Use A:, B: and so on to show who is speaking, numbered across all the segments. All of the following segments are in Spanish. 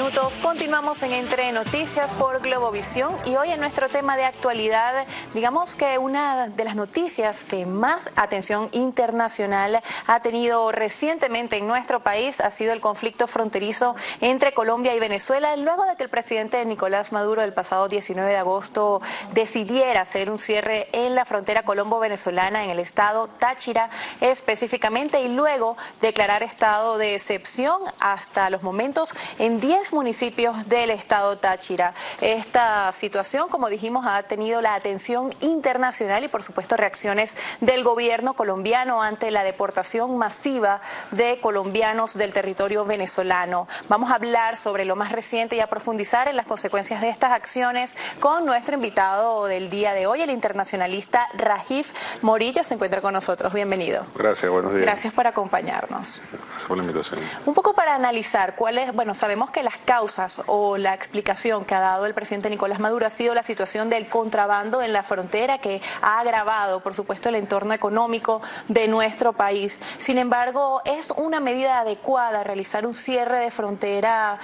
A: minutos. Continuamos en Entre Noticias por Globovisión y hoy en nuestro tema de actualidad, digamos que una de las noticias que más atención internacional ha tenido recientemente en nuestro país ha sido el conflicto fronterizo entre Colombia y Venezuela, luego de que el presidente Nicolás Maduro el pasado 19 de agosto decidiera hacer un cierre en la frontera colombo-venezolana en el estado Táchira específicamente y luego declarar estado de excepción hasta los momentos en 10 municipios del estado Táchira. Esta situación, como dijimos, ha tenido la atención internacional y por supuesto reacciones del gobierno colombiano ante la deportación masiva de colombianos del territorio venezolano. Vamos a hablar sobre lo más reciente y a profundizar en las consecuencias de estas acciones con nuestro invitado del día de hoy, el internacionalista Rajif Morillo. Se encuentra con nosotros. Bienvenido.
B: Gracias, buenos días.
A: Gracias por acompañarnos.
B: Gracias por la invitación.
A: Un poco para analizar cuáles, bueno, sabemos que las causas o la explicación que ha dado el presidente Nicolás Maduro ha sido la situación del contrabando en la frontera que ha agravado, por supuesto, el entorno económico de nuestro país. Sin embargo, ¿es una medida adecuada realizar un cierre de frontera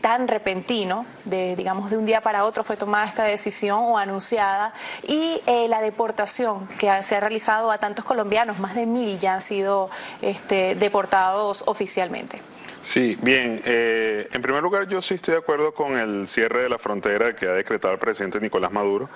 A: tan repentino? Digamos, de un día para otro fue tomada esta decisión o anunciada, y la deportación que se ha realizado a tantos colombianos, más de 1000 ya han sido deportados oficialmente.
B: Sí, bien. En primer lugar, yo sí estoy de acuerdo con el cierre de la frontera que ha decretado el presidente Nicolás Maduro.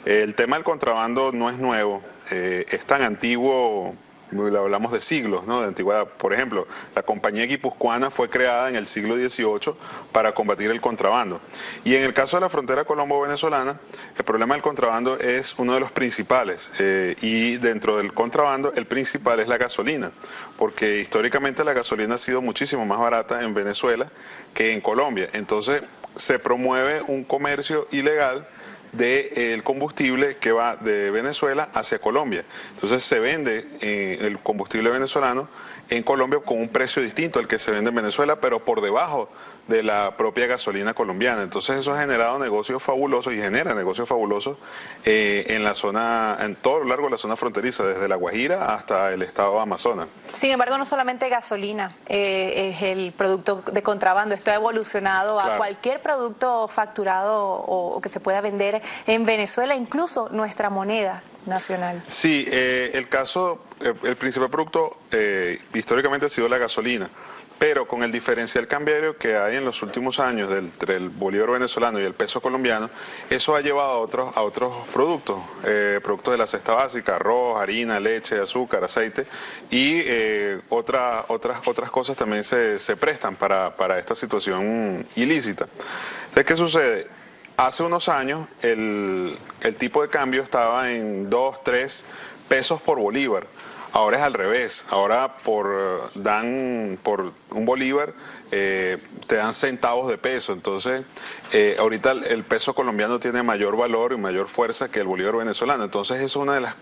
B: El tema del contrabando no es nuevo, es tan antiguo. Hablamos de siglos, ¿no? De antigüedad. Por ejemplo, la compañía guipuzcoana fue creada en el siglo XVIII para combatir el contrabando. Y en el caso de la frontera colombo-venezolana, el problema del contrabando es uno de los principales. Y dentro del contrabando, el principal es la gasolina, porque históricamente la gasolina ha sido muchísimo más barata en Venezuela que en Colombia. Entonces, se promueve un comercio ilegal del combustible que va de Venezuela hacia Colombia. Entonces se vende el combustible venezolano en Colombia con un precio distinto al que se vende en Venezuela, pero por debajo de la propia gasolina colombiana. Entonces eso ha generado negocios fabulosos y genera negocios fabulosos en la zona, en todo lo largo de la zona fronteriza, desde La Guajira hasta el estado de Amazonas.
A: Sin embargo, no solamente gasolina es el producto de contrabando, esto ha evolucionado a cualquier producto facturado o que se pueda vender en Venezuela, incluso nuestra moneda nacional. Sí,
B: el principal producto históricamente ha sido la gasolina. Pero con el diferencial cambiario que hay en los últimos años entre el bolívar venezolano y el peso colombiano, eso ha llevado a otros productos, productos de la cesta básica, arroz, harina, leche, azúcar, aceite, y otras cosas también se prestan para esta situación ilícita. Entonces, ¿qué sucede? Hace unos años el tipo de cambio estaba en 2, 3 pesos por bolívar. Ahora es al revés, ahora por un bolívar te dan centavos de peso. Entonces ahorita el peso colombiano tiene mayor valor y mayor fuerza que el bolívar venezolano. Entonces eso es una de las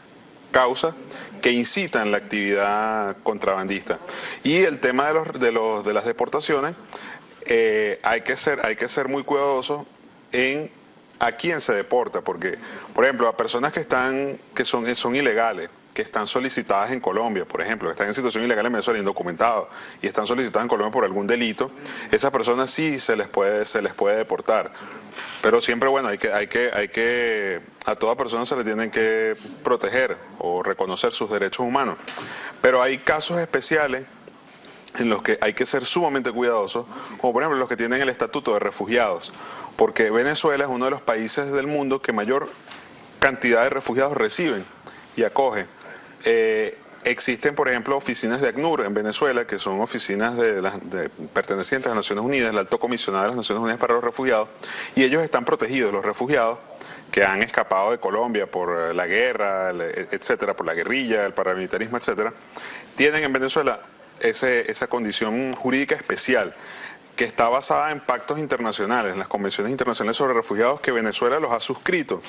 B: causas que incitan la actividad contrabandista. Y el tema de las deportaciones, hay que ser muy cuidadosos en a quién se deporta, porque por ejemplo a personas que son ilegales, que están solicitadas en Colombia, por ejemplo, que están en situación ilegal en Venezuela, indocumentados, y están solicitadas en Colombia por algún delito, esas personas sí se les puede deportar. Pero siempre, bueno, a toda persona se le tienen que proteger o reconocer sus derechos humanos. Pero hay casos especiales en los que hay que ser sumamente cuidadosos, como por ejemplo los que tienen el estatuto de refugiados, porque Venezuela es uno de los países del mundo que mayor cantidad de refugiados reciben y acoge. Existen, por ejemplo, oficinas de ACNUR en Venezuela, que son oficinas pertenecientes a las Naciones Unidas, el Alto Comisionado de las Naciones Unidas para los Refugiados, y ellos están protegidos, los refugiados que han escapado de Colombia por la guerra, etcétera, por la guerrilla, el paramilitarismo, etcétera, tienen en Venezuela esa condición jurídica especial, que está basada en pactos internacionales, en las convenciones internacionales sobre refugiados que Venezuela los ha suscrito.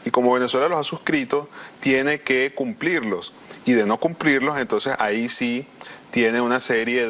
B: Y como Venezuela los ha suscrito, tiene que cumplirlos. Y de no cumplirlos, entonces ahí sí tiene una serie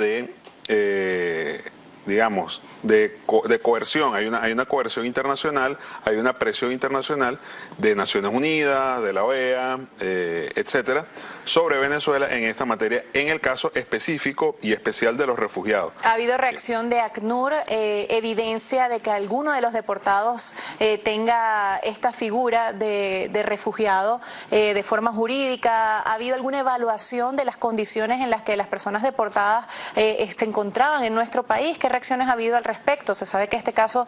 B: digamos, de coerción, hay una coerción internacional, hay una presión internacional de Naciones Unidas, de la OEA, etcétera, sobre Venezuela en esta materia, en el caso específico y especial de los refugiados.
A: ¿Ha habido reacción de ACNUR, evidencia de que alguno de los deportados tenga esta figura de refugiado de forma jurídica? ¿Ha habido alguna evaluación de las condiciones en las que las personas deportadas se encontraban en nuestro país? ¿Qué reacciones ha habido al respecto? Se sabe que este caso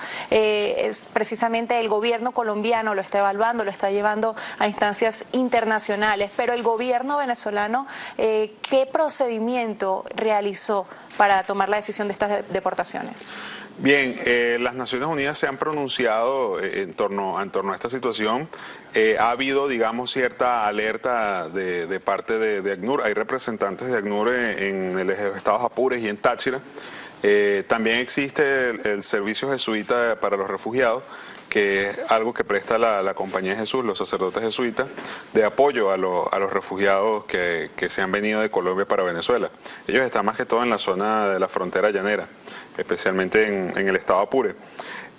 A: precisamente el gobierno colombiano lo está evaluando, lo está llevando a instancias internacionales, pero el gobierno venezolano, ¿qué procedimiento realizó para tomar la decisión de estas deportaciones?
B: Bien, las Naciones Unidas se han pronunciado en torno a esta situación. Ha habido, digamos, cierta alerta de parte de ACNUR. Hay representantes de ACNUR en el estado Apures y en Táchira. También existe el servicio jesuita para los refugiados, que es algo que presta la Compañía de Jesús, los sacerdotes jesuitas, de apoyo a los refugiados que se han venido de Colombia para Venezuela. Ellos están más que todo en la zona de la frontera llanera, especialmente en el estado Apure.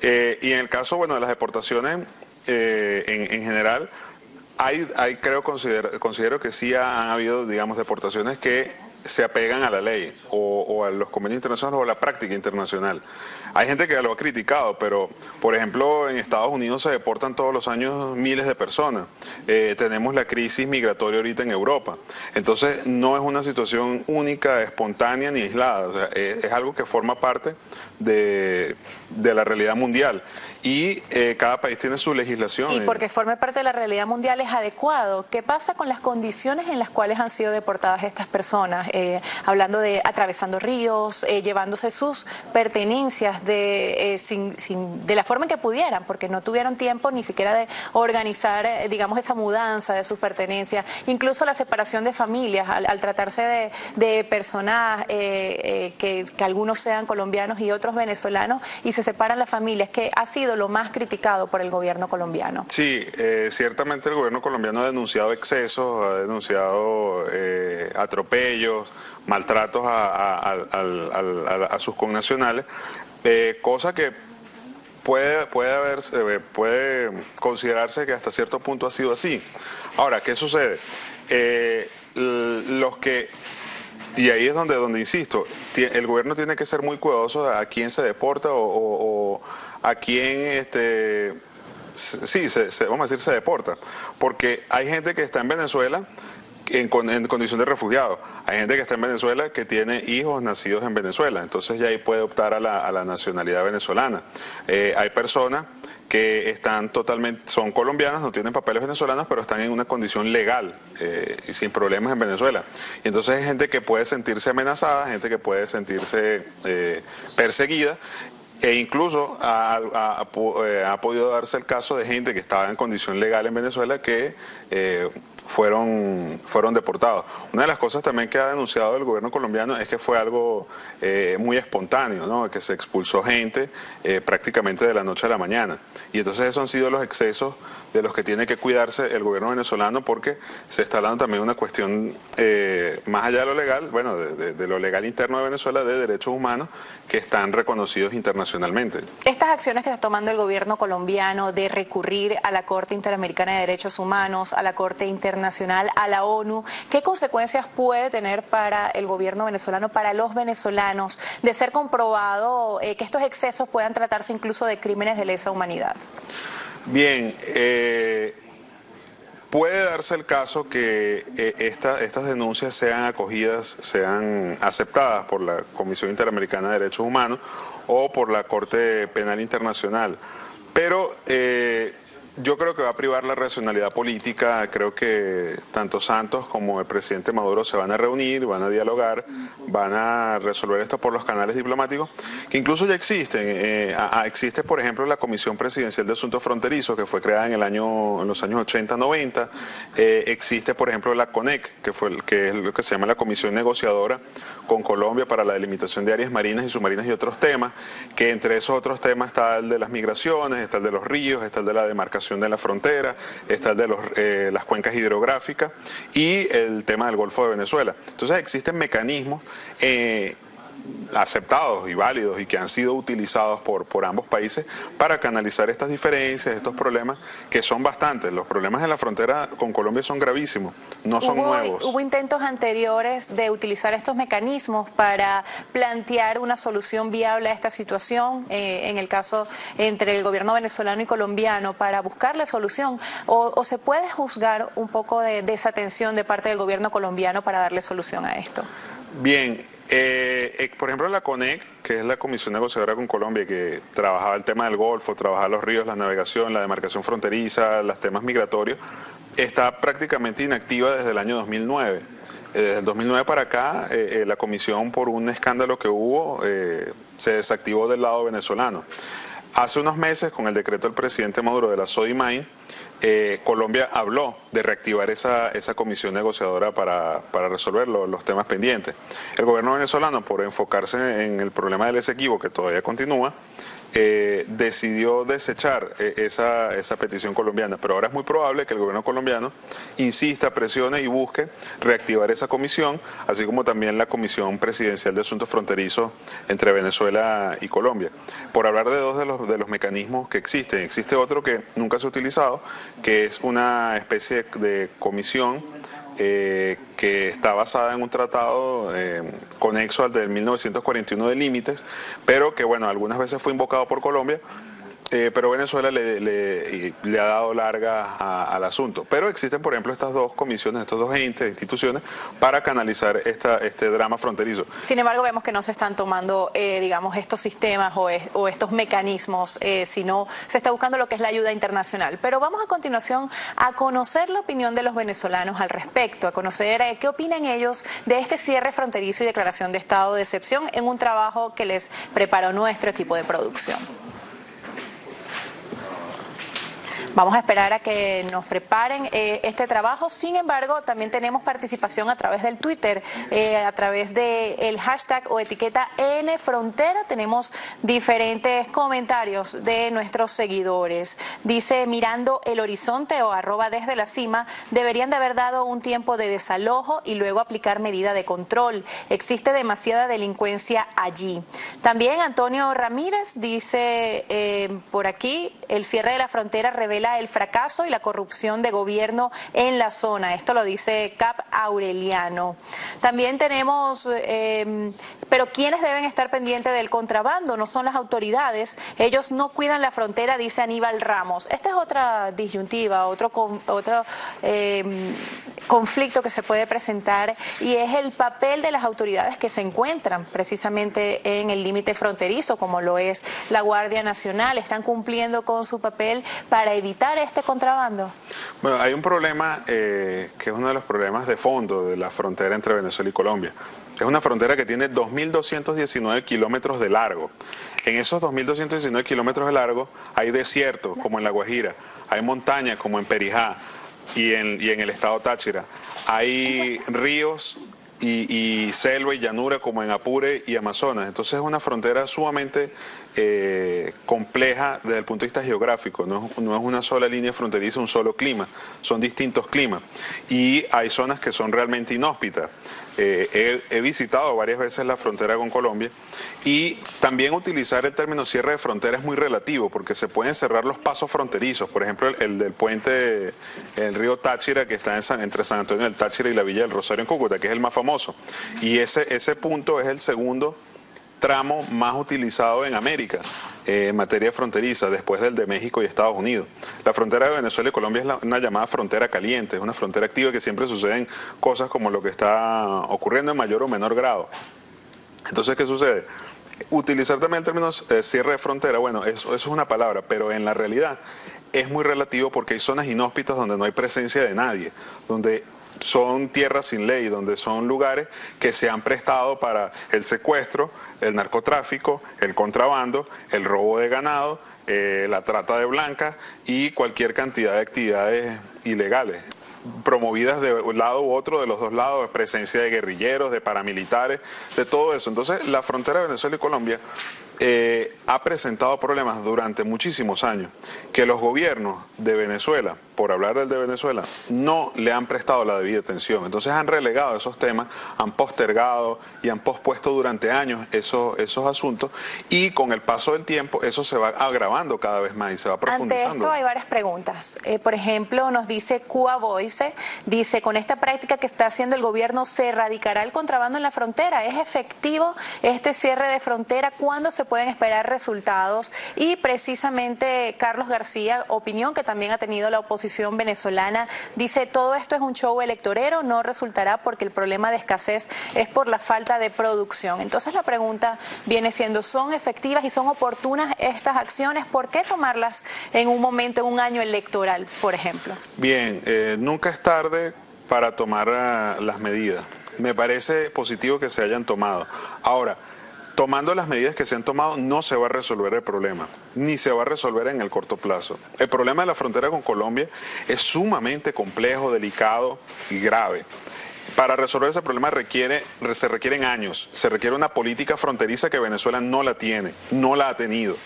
B: Y en el caso, bueno, de las deportaciones, en general, considero que sí han habido, digamos, deportaciones que se apegan a la ley o a los convenios internacionales o a la práctica internacional. Hay gente que lo ha criticado, pero por ejemplo en Estados Unidos se deportan todos los años miles de personas. Tenemos la crisis migratoria ahorita en Europa. Entonces no es una situación única, espontánea ni aislada. O sea, es algo que forma parte de la realidad mundial. Y cada país tiene su legislación.
A: Y porque forme parte de la realidad mundial es adecuado. ¿Qué pasa con las condiciones en las cuales han sido deportadas estas personas? Hablando de atravesando ríos, llevándose sus pertenencias de la forma en que pudieran, porque no tuvieron tiempo ni siquiera de organizar, digamos, esa mudanza de sus pertenencias. Incluso la separación de familias, al tratarse de personas que algunos sean colombianos y otros venezolanos, y se separan las familias, que ha sido lo más criticado por el gobierno colombiano.
B: Sí, ciertamente el gobierno colombiano ha denunciado excesos, ha denunciado atropellos, maltratos a sus connacionales, cosa que puede considerarse que hasta cierto punto ha sido así. Ahora, ¿qué sucede? Y ahí es donde insisto, el gobierno tiene que ser muy cuidadoso a quién se deporta o a quién, vamos a decir, se deporta. Porque hay gente que está en Venezuela en condición de refugiado. Hay gente que está en Venezuela que tiene hijos nacidos en Venezuela. Entonces ya ahí puede optar a la nacionalidad venezolana. Hay personas que son colombianas, no tienen papeles venezolanos, pero están en una condición legal y sin problemas en Venezuela. Y entonces hay gente que puede sentirse amenazada, gente que puede sentirse perseguida, e incluso ha podido darse el caso de gente que estaba en condición legal en Venezuela que fueron deportados. Una de las cosas también que ha denunciado el gobierno colombiano es que fue algo muy espontáneo, ¿no? Que se expulsó gente prácticamente de la noche a la mañana. Y entonces esos han sido los excesos de los que tiene que cuidarse el gobierno venezolano, porque se está hablando también de una cuestión más allá de lo legal, bueno, de lo legal interno de Venezuela, de derechos humanos que están reconocidos internacionalmente.
A: Estas acciones que está tomando el gobierno colombiano de recurrir a la Corte Interamericana de Derechos Humanos, a la Corte Internacional, a la ONU, ¿qué consecuencias puede tener para el gobierno venezolano, para los venezolanos, de ser comprobado que estos excesos puedan tratarse incluso de crímenes de lesa humanidad?
B: Bien, puede darse el caso que estas denuncias sean acogidas, sean aceptadas por la Comisión Interamericana de Derechos Humanos o por la Corte Penal Internacional, pero yo creo que va a privar la racionalidad política. Creo que tanto Santos como el presidente Maduro se van a reunir, van a dialogar, van a resolver esto por los canales diplomáticos, que incluso ya existen. Existe, por ejemplo, la Comisión Presidencial de Asuntos Fronterizos, que fue creada en los años 80-90. Existe, por ejemplo, la CONEC, que es lo que se llama la Comisión Negociadora con Colombia para la delimitación de áreas marinas y submarinas y otros temas, que entre esos otros temas está el de las migraciones, está el de los ríos, está el de la demarcación de la frontera, está el de las cuencas hidrográficas y el tema del Golfo de Venezuela. Entonces existen mecanismos aceptados y válidos y que han sido utilizados por ambos países para canalizar estas diferencias, estos problemas que son bastantes. Los problemas en la frontera con Colombia son gravísimos, no son nuevos.
A: ¿Hubo intentos anteriores de utilizar estos mecanismos para plantear una solución viable a esta situación, en el caso entre el gobierno venezolano y colombiano, para buscarle solución? ¿O se puede juzgar un poco de desatención de parte del gobierno colombiano para darle solución a esto?
B: Bien, por ejemplo la CONEC, que es la Comisión Negociadora con Colombia, que trabajaba el tema del Golfo, trabajaba los ríos, la navegación, la demarcación fronteriza, los temas migratorios, está prácticamente inactiva desde el año 2009. Desde el 2009 para acá, la comisión, por un escándalo que hubo, se desactivó del lado venezolano. Hace unos meses, con el decreto del presidente Maduro de la SODIMAIN, Colombia habló de reactivar esa comisión negociadora para resolver los temas pendientes. El gobierno venezolano, por enfocarse en el problema del Esequibo, que todavía continúa, decidió desechar esa petición colombiana, pero ahora es muy probable que el gobierno colombiano insista, presione y busque reactivar esa comisión, así como también la Comisión Presidencial de Asuntos Fronterizos entre Venezuela y Colombia. Por hablar de dos de los mecanismos que existen, existe otro que nunca se ha utilizado, que es una especie de comisión que está basada en un tratado conexo al del 1941 de límites, pero que bueno, algunas veces fue invocado por Colombia, pero Venezuela le ha dado larga al asunto. Pero existen, por ejemplo, estas dos comisiones, estos dos entes, instituciones, para canalizar este drama fronterizo.
A: Sin embargo, vemos que no se están tomando, digamos, estos sistemas o estos mecanismos, sino se está buscando lo que es la ayuda internacional. Pero vamos a continuación a conocer la opinión de los venezolanos al respecto, a conocer qué opinan ellos de este cierre fronterizo y declaración de estado de excepción en un trabajo que les preparó nuestro equipo de producción. Vamos a esperar a que nos preparen este trabajo. Sin embargo, también tenemos participación a través del Twitter, a través del hashtag o etiqueta NFrontera. Tenemos diferentes comentarios de nuestros seguidores. Dice, mirando el horizonte o @desde la cima, deberían de haber dado un tiempo de desalojo y luego aplicar medida de control. Existe demasiada delincuencia allí. También Antonio Ramírez dice por aquí, el cierre de la frontera revela el fracaso y la corrupción de gobierno en la zona. Esto lo dice Cap Aureliano. También tenemos, pero ¿quiénes deben estar pendientes del contrabando? No son las autoridades. Ellos no cuidan la frontera, dice Aníbal Ramos. Esta es otra disyuntiva, otro conflicto que se puede presentar, y es el papel de las autoridades que se encuentran precisamente en el límite fronterizo, como lo es la Guardia Nacional. ¿Están cumpliendo con su papel para evitar este contrabando?
B: Bueno, hay un problema que es uno de los problemas de fondo de la frontera entre Venezuela y Colombia. Es una frontera que tiene 2.219 kilómetros de largo. En esos 2.219 kilómetros de largo hay desiertos, como en La Guajira, hay montañas, como en Perijá y en el estado Táchira, hay ríos y selva y llanura, como en Apure y Amazonas. Entonces es una frontera sumamente compleja desde el punto de vista geográfico. No es una sola línea fronteriza, un solo clima, son distintos climas y hay zonas que son realmente inhóspitas. He visitado varias veces la frontera con Colombia, y también utilizar el término cierre de frontera es muy relativo, porque se pueden cerrar los pasos fronterizos. Por ejemplo, el del puente, el río Táchira, que está entre San Antonio del Táchira y la Villa del Rosario en Cúcuta, que es el más famoso, y ese punto es el segundo tramo más utilizado en América en materia fronteriza, después del de México y Estados Unidos. La frontera de Venezuela y Colombia es una llamada frontera caliente, es una frontera activa, que siempre suceden cosas como lo que está ocurriendo en mayor o menor grado. Entonces, ¿qué sucede? Utilizar también el término cierre de frontera, bueno, eso es una palabra, pero en la realidad es muy relativo, porque hay zonas inhóspitas donde no hay presencia de nadie, donde son tierras sin ley, donde son lugares que se han prestado para el secuestro, el narcotráfico, el contrabando, el robo de ganado, la trata de blancas y cualquier cantidad de actividades ilegales promovidas de un lado u otro, de los dos lados, presencia de guerrilleros, de paramilitares, de todo eso. Entonces, la frontera de Venezuela y Colombia ha presentado problemas durante muchísimos años, que los gobiernos de Venezuela, por hablar del de Venezuela, no le han prestado la debida atención. Entonces han relegado esos temas, han postergado y han pospuesto durante años esos asuntos, y con el paso del tiempo eso se va agravando cada vez más y se va profundizando.
A: Ante esto hay varias preguntas. Por ejemplo, nos dice Cuba Voice, dice, con esta práctica que está haciendo el gobierno, ¿se erradicará el contrabando en la frontera? ¿Es efectivo este cierre de frontera? ¿Cuándo se pueden esperar resultados? Y precisamente Carlos García, opinión que también ha tenido la oposición venezolana, dice, todo esto es un show electorero, no resultará porque el problema de escasez es por la falta de producción. Entonces la pregunta viene siendo, ¿son efectivas y son oportunas estas acciones? ¿Por qué tomarlas en un momento, en un año electoral, por ejemplo?
B: Bien, nunca es tarde para tomar las medidas. Me parece positivo que se hayan tomado. Ahora, tomando las medidas que se han tomado no se va a resolver el problema, ni se va a resolver en el corto plazo. El problema de la frontera con Colombia es sumamente complejo, delicado y grave. Para resolver ese problema se requieren años, se requiere una política fronteriza que Venezuela no la tiene, no la ha tenido.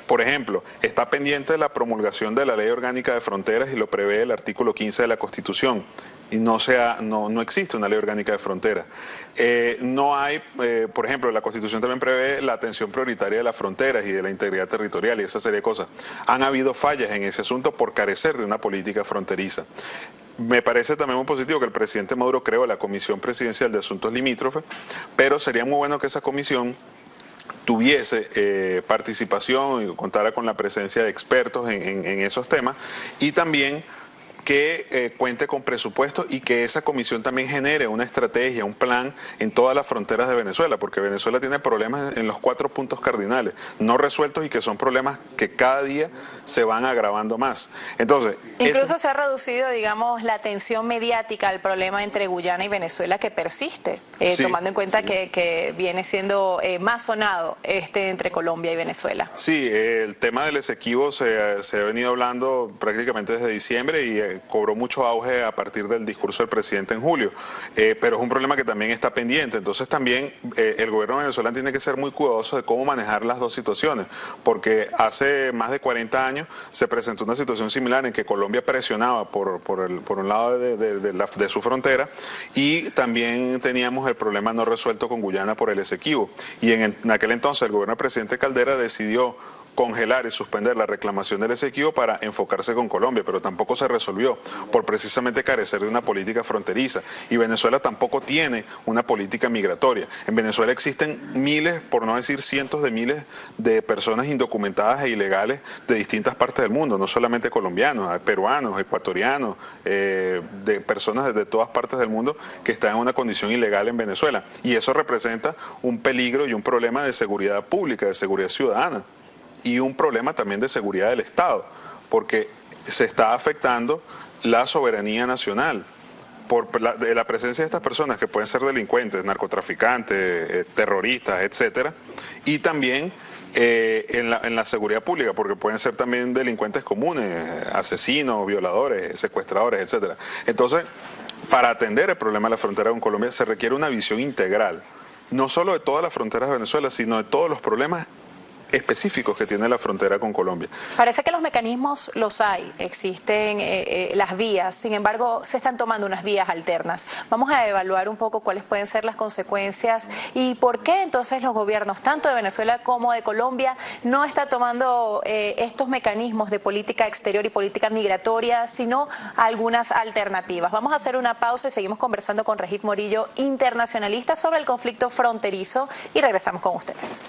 B: Por ejemplo, está pendiente de la promulgación de la Ley Orgánica de Fronteras y lo prevé el artículo 15 de la Constitución. Y no existe una ley orgánica de frontera. No hay, por ejemplo, la Constitución también prevé la atención prioritaria de las fronteras y de la integridad territorial y esa serie de cosas. Han habido fallas en ese asunto por carecer de una política fronteriza. Me parece también muy positivo que el presidente Maduro creó la Comisión Presidencial de Asuntos Limítrofes, pero sería muy bueno que esa comisión tuviese participación y contara con la presencia de expertos en esos temas, y también que cuente con presupuesto y que esa comisión también genere una estrategia, un plan en todas las fronteras de Venezuela, porque Venezuela tiene problemas en los 4 puntos cardinales, no resueltos, y que son problemas que cada día se van agravando más. Entonces,
A: incluso se ha reducido, digamos, la atención mediática al problema entre Guyana y Venezuela, que persiste, sí, tomando en cuenta que viene siendo más sonado entre Colombia y Venezuela.
B: Sí, el tema del Esequibo se ha venido hablando prácticamente desde diciembre y cobró mucho auge a partir del discurso del presidente en julio, pero es un problema que también está pendiente. Entonces también el gobierno venezolano tiene que ser muy cuidadoso de cómo manejar las dos situaciones, porque hace más de 40 años se presentó una situación similar en que Colombia presionaba por un lado de su frontera, y también teníamos el problema no resuelto con Guyana por el Esequibo, y en aquel entonces el gobierno del presidente Caldera decidió congelar y suspender la reclamación del Esequibo para enfocarse con Colombia, pero tampoco se resolvió por precisamente carecer de una política fronteriza, y Venezuela tampoco tiene una política migratoria. En Venezuela existen miles, por no decir cientos de miles de personas indocumentadas e ilegales de distintas partes del mundo, no solamente colombianos, hay peruanos, ecuatorianos, de personas de todas partes del mundo que están en una condición ilegal en Venezuela, y eso representa un peligro y un problema de seguridad pública, de seguridad ciudadana, y un problema también de seguridad del Estado, porque se está afectando la soberanía nacional por la presencia de estas personas que pueden ser delincuentes, narcotraficantes, terroristas, etcétera, y también en la seguridad pública, porque pueden ser también delincuentes comunes, asesinos, violadores, secuestradores, etcétera. Entonces, para atender el problema de la frontera con Colombia se requiere una visión integral, no solo de todas las fronteras de Venezuela, sino de todos los problemas específicos que tiene la frontera con Colombia.
A: Parece que los mecanismos los hay, existen las vías, sin embargo se están tomando unas vías alternas. Vamos a evaluar un poco cuáles pueden ser las consecuencias y por qué entonces los gobiernos, tanto de Venezuela como de Colombia, no están tomando estos mecanismos de política exterior y política migratoria, sino algunas alternativas. Vamos a hacer una pausa y seguimos conversando con Regis Morillo, internacionalista, sobre el conflicto fronterizo, y regresamos con ustedes.